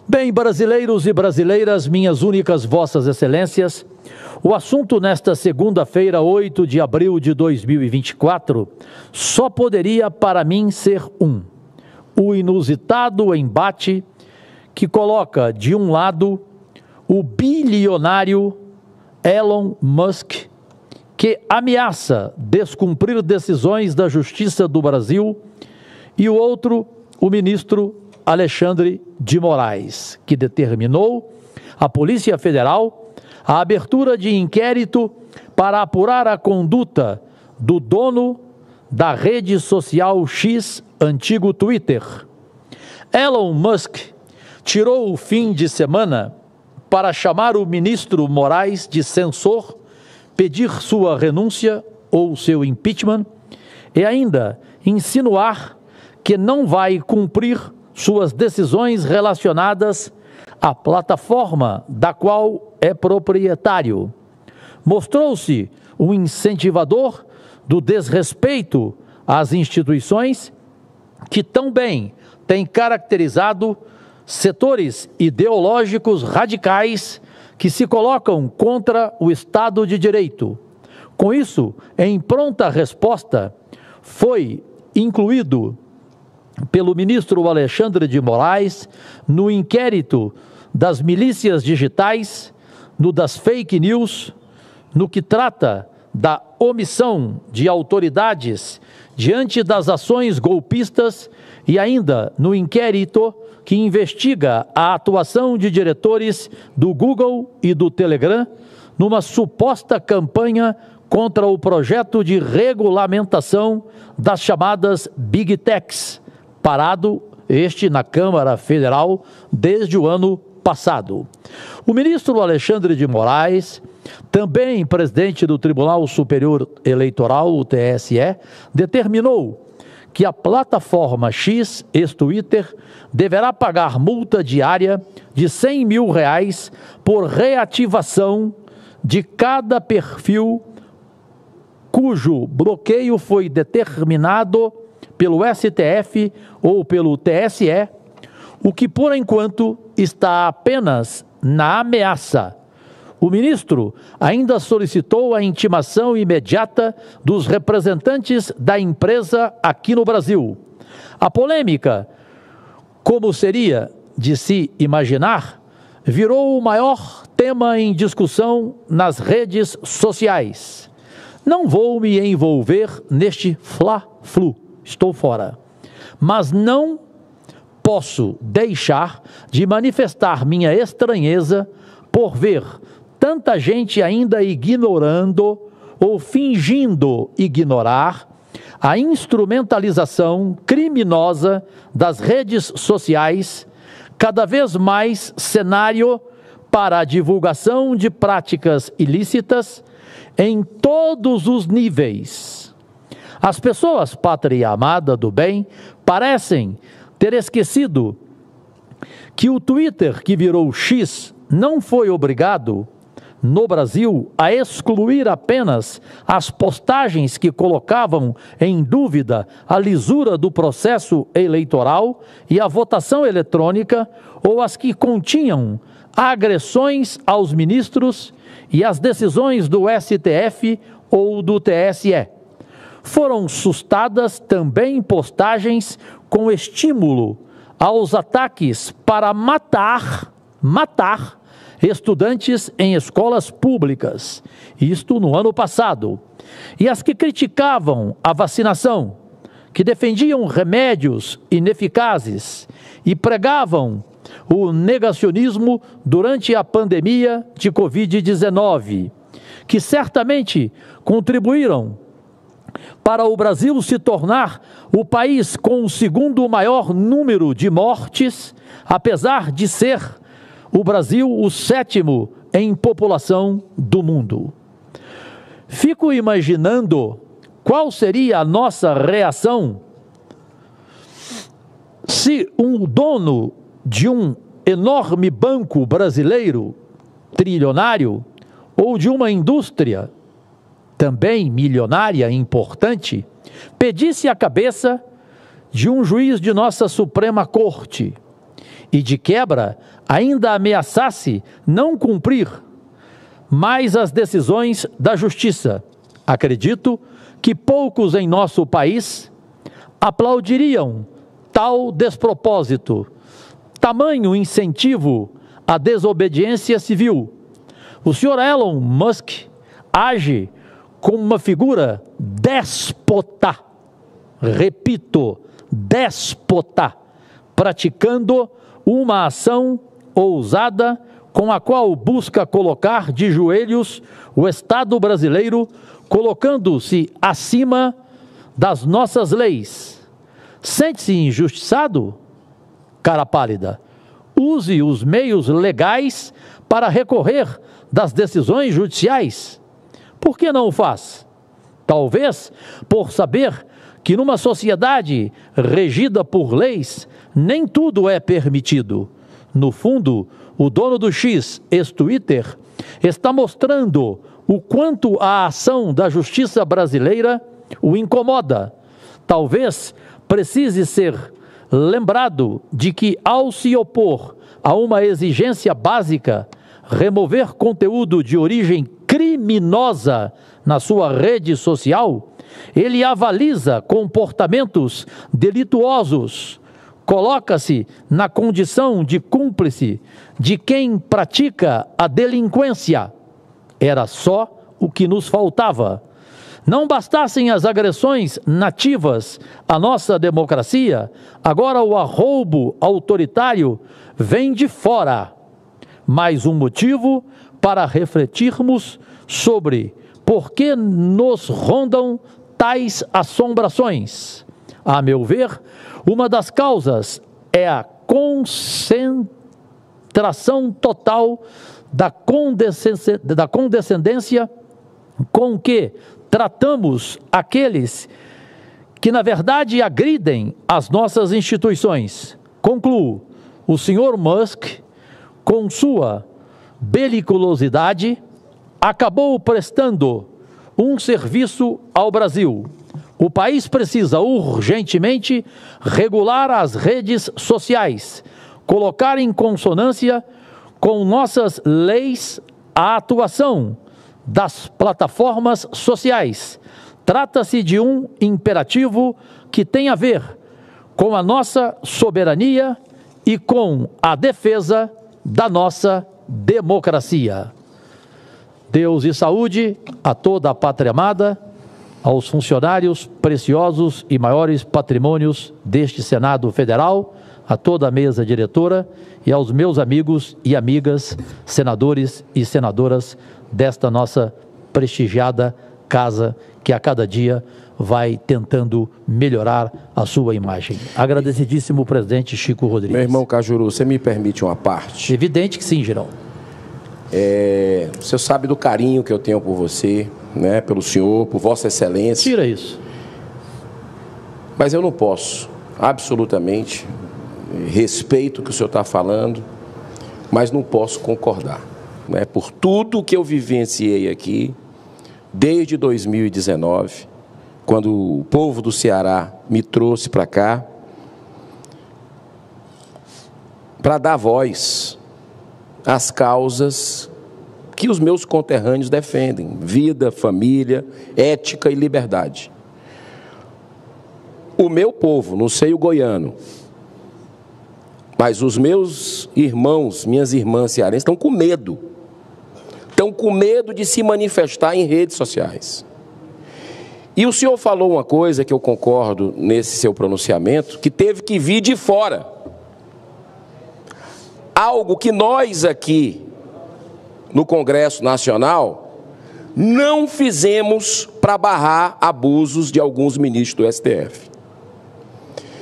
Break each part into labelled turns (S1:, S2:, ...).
S1: Bem, brasileiros e brasileiras, minhas únicas vossas excelências, o assunto nesta segunda-feira, 8 de abril de 2024, só poderia para mim ser o inusitado embate que coloca de um lado o bilionário Elon Musk, que ameaça descumprir decisões da Justiça do Brasil, e o outro, o ministro Alexandre de Moraes, que determinou à Polícia Federal a abertura de inquérito para apurar a conduta do dono da rede social X, antigo Twitter. Elon Musk tirou o fim de semana para chamar o ministro Moraes de censor, pedir sua renúncia ou seu impeachment e ainda insinuar que não vai cumprir suas decisões relacionadas à plataforma da qual é proprietário. Mostrou-se um incentivador do desrespeito às instituições que tão bem tem caracterizado setores ideológicos radicais que se colocam contra o Estado de Direito. Com isso, em pronta resposta, foi incluído pelo ministro Alexandre de Moraes no inquérito das milícias digitais, no das fake news, no que trata da omissão de autoridades diante das ações golpistas e ainda no inquérito que investiga a atuação de diretores do Google e do Telegram numa suposta campanha contra o projeto de regulamentação das chamadas Big Techs, parado este na Câmara Federal desde o ano passado. O ministro Alexandre de Moraes, também presidente do Tribunal Superior Eleitoral, o TSE, determinou que a plataforma X, ex-Twitter, deverá pagar multa diária de R$100 mil por reativação de cada perfil cujo bloqueio foi determinado pelo STF ou pelo TSE, o que por enquanto está apenas na ameaça. O ministro ainda solicitou a intimação imediata dos representantes da empresa aqui no Brasil. A polêmica, como seria de se imaginar, virou o maior tema em discussão nas redes sociais. Não vou me envolver neste fla-flu, estou fora, mas não posso deixar de manifestar minha estranheza por ver tanta gente ainda ignorando ou fingindo ignorar a instrumentalização criminosa das redes sociais, cada vez mais cenário para a divulgação de práticas ilícitas em todos os níveis. As pessoas, pátria amada do bem, parecem ter esquecido que o Twitter, que virou X, não foi obrigado, no Brasil, a excluir apenas as postagens que colocavam em dúvida a lisura do processo eleitoral e a votação eletrônica, ou as que continham agressões aos ministros e as decisões do STF ou do TSE. Foram sustadas também postagens com estímulo aos ataques para matar estudantes em escolas públicas, isto no ano passado, e as que criticavam a vacinação, que defendiam remédios ineficazes e pregavam o negacionismo durante a pandemia de Covid-19, que certamente contribuíram para o Brasil se tornar o país com o segundo maior número de mortes, apesar de ser o Brasil o 7º em população do mundo. Fico imaginando qual seria a nossa reação se um dono de um enorme banco brasileiro, trilionário, ou de uma indústria também milionária e importante, pedisse a cabeça de um juiz de nossa Suprema Corte e, de quebra, ainda ameaçasse não cumprir mais as decisões da Justiça. Acredito que poucos em nosso país aplaudiriam tal despropósito, tamanho incentivo à desobediência civil. O senhor Elon Musk age como uma figura déspota, repito, déspota, praticando uma ação ousada com a qual busca colocar de joelhos o Estado brasileiro, colocando-se acima das nossas leis. Sente-se injustiçado? Cara pálida, use os meios legais para recorrer das decisões judiciais. Por que não o faz? Talvez por saber que numa sociedade regida por leis, nem tudo é permitido. No fundo, o dono do X, ex-Twitter, está mostrando o quanto a ação da justiça brasileira o incomoda. Talvez precise ser lembrado de que, ao se opor a uma exigência básica, remover conteúdo de origem criminosa na sua rede social, ele avaliza comportamentos delituosos, coloca-se na condição de cúmplice de quem pratica a delinquência. Era só o que nos faltava. Não bastassem as agressões nativas à nossa democracia, agora o arroubo autoritário vem de fora. Mais um motivo para refletirmos sobre por que nos rondam tais assombrações. A meu ver, uma das causas é a concentração total da condescendência com que tratamos aqueles que, na verdade, agridem as nossas instituições. Concluo, o senhor Musk, com sua belicosidade, acabou prestando um serviço ao Brasil. O país precisa urgentemente regular as redes sociais, colocar em consonância com nossas leis a atuação das plataformas sociais. Trata-se de um imperativo que tem a ver com a nossa soberania e com a defesa da nossa democracia. Deus e saúde a toda a pátria amada, aos funcionários preciosos e maiores patrimônios deste Senado Federal, a toda a mesa diretora e aos meus amigos e amigas, senadores e senadoras desta nossa prestigiada casa, que a cada dia vai tentando melhorar a sua imagem. Agradecidíssimo presidente Chico Rodrigues.
S2: Meu irmão Cajuru, você me permite uma parte?
S1: Evidente que sim, Girão.
S2: Você sabe do carinho que eu tenho por você, né, pelo senhor, por Vossa Excelência.
S1: Tira isso.
S2: Mas eu não posso, absolutamente, respeito o que o senhor está falando, mas não posso concordar, né, por tudo que eu vivenciei aqui, desde 2019, quando o povo do Ceará me trouxe para cá, para dar voz às causas que os meus conterrâneos defendem: vida, família, ética e liberdade. O meu povo, não sei o goiano, mas os meus irmãos, minhas irmãs cearenses estão com medo. Estão com medo de se manifestar em redes sociais. E o senhor falou uma coisa que eu concordo nesse seu pronunciamento, que teve que vir de fora. Algo que nós aqui, no Congresso Nacional, não fizemos para barrar abusos de alguns ministros do STF.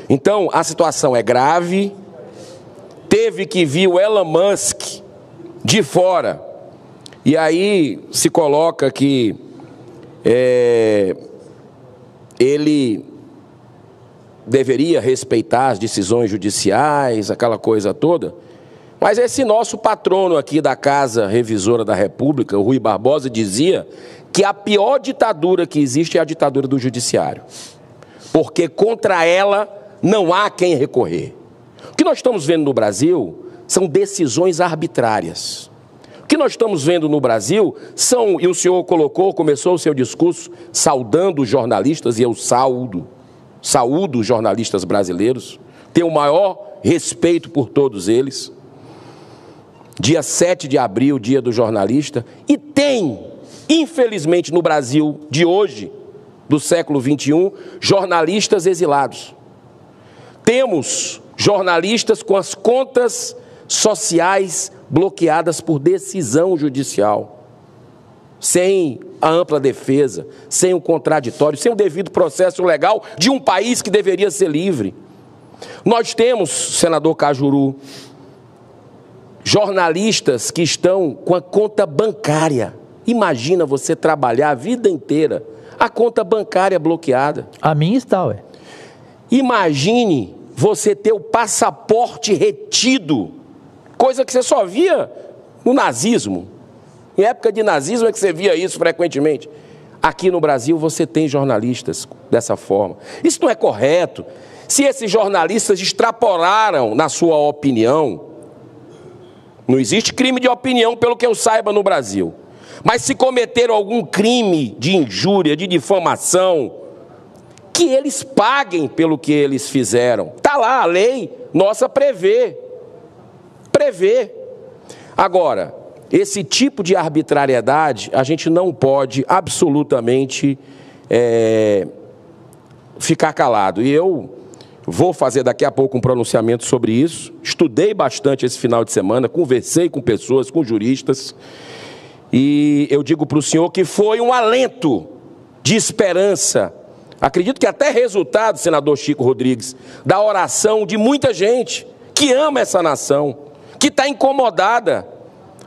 S2: Então, a situação é grave, teve que vir o Elon Musk de fora, e aí se coloca que ele deveria respeitar as decisões judiciais, aquela coisa toda. Mas esse nosso patrono aqui da Casa Revisora da República, o Rui Barbosa, dizia que a pior ditadura que existe é a ditadura do judiciário, porque contra ela não há quem recorrer. O que nós estamos vendo no Brasil são decisões arbitrárias. O que nós estamos vendo no Brasil são, e o senhor começou o seu discurso saudando os jornalistas, e eu saúdo os jornalistas brasileiros, tenho o maior respeito por todos eles. Dia 7 de abril, dia do jornalista, e tem, infelizmente, no Brasil de hoje, do século XXI, jornalistas exilados. Temos jornalistas com as contas sociais bloqueadas por decisão judicial, sem a ampla defesa, sem o contraditório, sem o devido processo legal de um país que deveria ser livre. Nós temos, senador Cajuru, jornalistas que estão com a conta bancária. Imagina você trabalhar a vida inteira, a conta bancária bloqueada.
S1: A minha está, ué.
S2: Imagine você ter o passaporte retido, coisa que você só via no nazismo. Em época de nazismo é que você via isso frequentemente. Aqui no Brasil você tem jornalistas dessa forma. Isso não é correto. Se esses jornalistas extrapolaram na sua opinião, não existe crime de opinião pelo que eu saiba no Brasil. Mas se cometeram algum crime de injúria, de difamação, que eles paguem pelo que eles fizeram. Está lá, a lei nossa prevê. Agora, esse tipo de arbitrariedade, a gente não pode absolutamente ficar calado. E eu vou fazer daqui a pouco um pronunciamento sobre isso. Estudei bastante esse final de semana, conversei com pessoas, com juristas, e eu digo para o senhor que foi um alento de esperança. Acredito que até resultado, senador Chico Rodrigues, da oração de muita gente que ama essa nação, que está incomodada.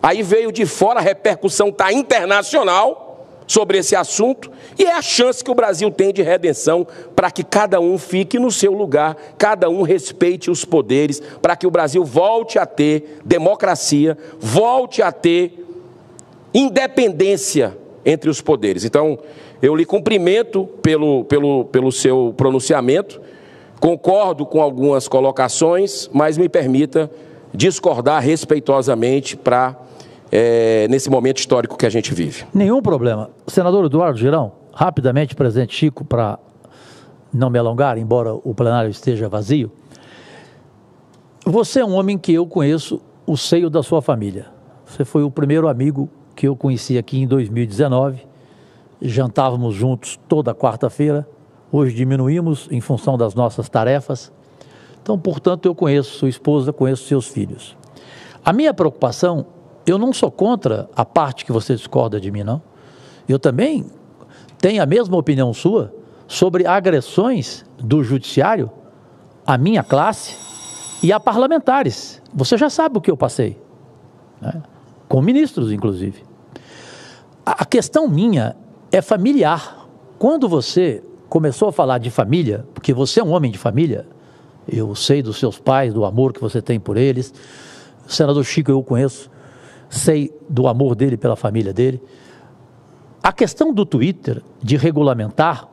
S2: Aí veio de fora, a repercussão está internacional sobre esse assunto, e é a chance que o Brasil tem de redenção para que cada um fique no seu lugar, cada um respeite os poderes, para que o Brasil volte a ter democracia, volte a ter independência entre os poderes. Então, eu lhe cumprimento pelo seu pronunciamento, concordo com algumas colocações, mas me permita discordar respeitosamente nesse momento histórico que a gente vive.
S1: Nenhum problema. Senador Eduardo Girão, rapidamente, presidente Chico, para não me alongar, embora o plenário esteja vazio. Você é um homem que eu conheço o seio da sua família. Você foi o primeiro amigo que eu conheci aqui em 2019. Jantávamos juntos toda quarta-feira. Hoje diminuímos em função das nossas tarefas. Então, portanto, eu conheço sua esposa, conheço seus filhos. A minha preocupação, eu não sou contra a parte que você discorda de mim, não. Eu também tenho a mesma opinião sua sobre agressões do judiciário à minha classe e a parlamentares. Você já sabe o que eu passei, né? Com ministros, inclusive. A questão minha é familiar. Quando você começou a falar de família, porque você é um homem de família, eu sei dos seus pais, do amor que você tem por eles, o senador Chico eu conheço, sei do amor dele pela família dele. A questão do Twitter, de regulamentar,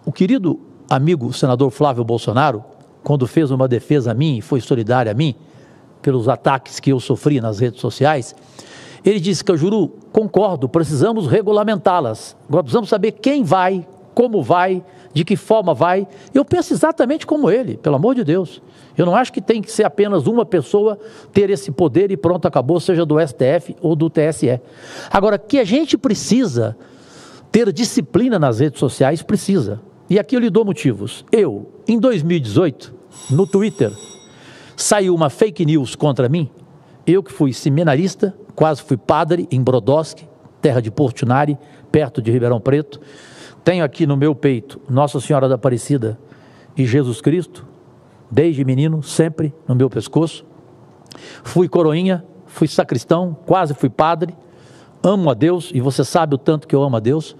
S1: o querido amigo senador Flávio Bolsonaro, quando fez uma defesa a mim, e foi solidário a mim, pelos ataques que eu sofri nas redes sociais, ele disse: Cajuru, concordo, precisamos regulamentá-las. Agora precisamos saber quem vai, como vai, de que forma vai. Eu penso exatamente como ele, pelo amor de Deus. Eu não acho que tem que ser apenas uma pessoa ter esse poder e pronto, acabou, seja do STF ou do TSE. Agora, que a gente precisa ter disciplina nas redes sociais, precisa. E aqui eu lhe dou motivos. Eu, em 2018, no Twitter, saiu uma fake news contra mim. Eu que fui seminarista, quase fui padre em Brodowski, terra de Portinari, perto de Ribeirão Preto. Tenho aqui no meu peito Nossa Senhora da Aparecida e Jesus Cristo, desde menino, sempre no meu pescoço. Fui coroinha, fui sacristão, quase fui padre. Amo a Deus, e você sabe o tanto que eu amo a Deus,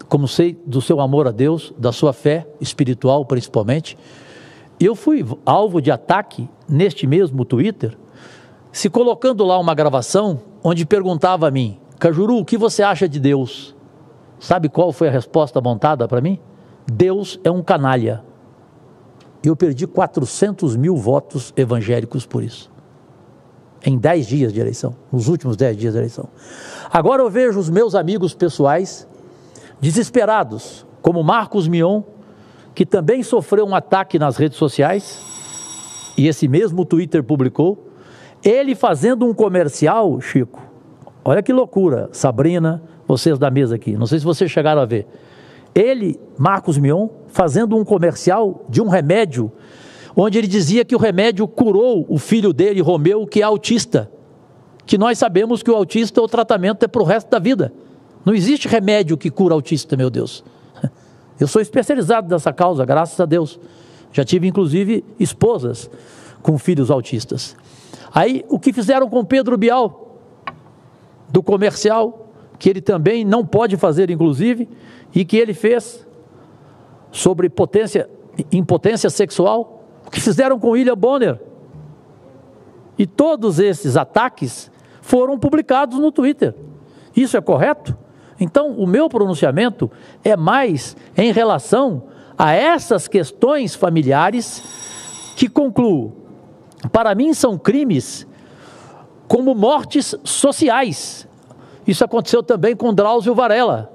S1: como sei do seu amor a Deus, da sua fé espiritual principalmente. Eu fui alvo de ataque neste mesmo Twitter, se colocando lá uma gravação onde perguntava a mim: Cajuru, o que você acha de Deus? Sabe qual foi a resposta montada para mim? Deus é um canalha. E eu perdi 400 mil votos evangélicos por isso. Em 10 dias de eleição, nos últimos 10 dias de eleição. Agora eu vejo os meus amigos pessoais desesperados, como Marcos Mion, que também sofreu um ataque nas redes sociais, e esse mesmo Twitter publicou, ele fazendo um comercial, Chico, olha que loucura, Sabrina, vocês da mesa aqui, não sei se vocês chegaram a ver, ele, Marcos Mion, fazendo um comercial de um remédio, onde ele dizia que o remédio curou o filho dele, Romeu, que é autista, que nós sabemos que o autista, o tratamento é para o resto da vida, não existe remédio que cura autista, meu Deus. Eu sou especializado nessa causa, graças a Deus, já tive inclusive esposas com filhos autistas. Aí o que fizeram com Pedro Bial, do comercial, que ele também não pode fazer inclusive, e que ele fez sobre impotência sexual, o que fizeram com William Bonner. E todos esses ataques foram publicados no Twitter. Isso é correto? Então o meu pronunciamento é mais em relação a essas questões familiares que concluo. Para mim são crimes como mortes sociais. Isso aconteceu também com Drauzio Varela.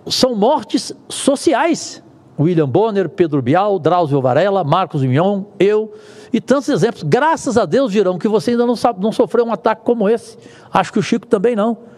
S1: São mortes sociais. William Bonner, Pedro Bial, Drauzio Varela, Marcos Mion, eu e tantos exemplos. Graças a Deus, Girão, que você ainda não sofreu um ataque como esse. Acho que o Chico também não.